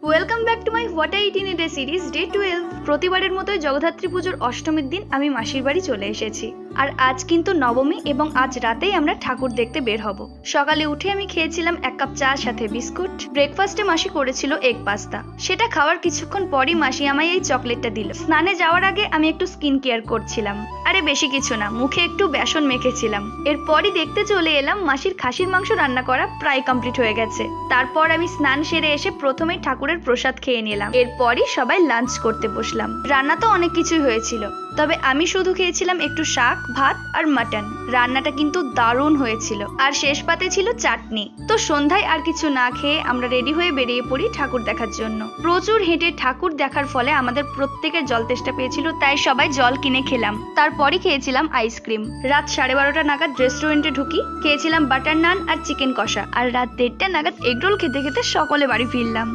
Welcome back to my what I it in a day series day 12। প্রতিবারের মতোই জগদ্ধাত্রী পুজোর অষ্টমীর দিন আমি মাসির বাড়ি চলে এসেছি। আর আজ কিন্তু নবমী এবং আজ রাতেই আমরা ঠাকুর দেখতে বের হব। সকালে উঠে আমি খেয়েছিলাম 1 কাপ চা সাথে বিস্কুট। ব্রেকফাস্টে মাসি করেছিল এগ পাস্তা, সেটা খাওয়ার কিছুক্ষণ পরই মাসি আমায় এই চকলেটটা দিল। স্নানে যাওয়ার আগে আমি একটু স্কিন কেয়ার করছিলাম, আরে বেশি কিছু না, মুখে একটু বেসন মেখেছিলাম। এরপরই দেখতে চলে এলাম মাসির খাসির মাংস রান্না করা প্রায় কমপ্লিট হয়ে গেছে। তারপর আমি স্নান সেরে এসে প্রথমেই ঠাকুরের প্রসাদ খেয়ে নিলাম। এরপরই সবাই লাঞ্চ করতে বসলাম। রান্না তো অনেক কিছুই হয়েছিল, তবে আমি শুধু খেয়েছিলাম একটু শাক, ভাত আর মাটন। রান্নাটা কিন্তু দারুণ হয়েছিল, আর শেষ পাতে ছিল চাটনি। তো সন্ধ্যায় আর কিছু না খেয়ে আমরা রেডি হয়ে বেরিয়ে পড়ি ঠাকুর দেখার জন্য। প্রচুর হেঁটে ঠাকুর দেখার ফলে আমাদের প্রত্যেকের জল তেষ্টা পেয়েছিল, তাই সবাই জল কিনে খেলাম। তারপরই খেয়েছিলাম আইসক্রিম। রাত 12:30 নাগাদ রেস্টুরেন্টে ঢুকি, খেয়েছিলাম বাটার নান আর চিকেন কষা। আর রাত 1:30 নাগাদ এগরোল খেতে খেতে সকলে বাড়ি ফিরলাম।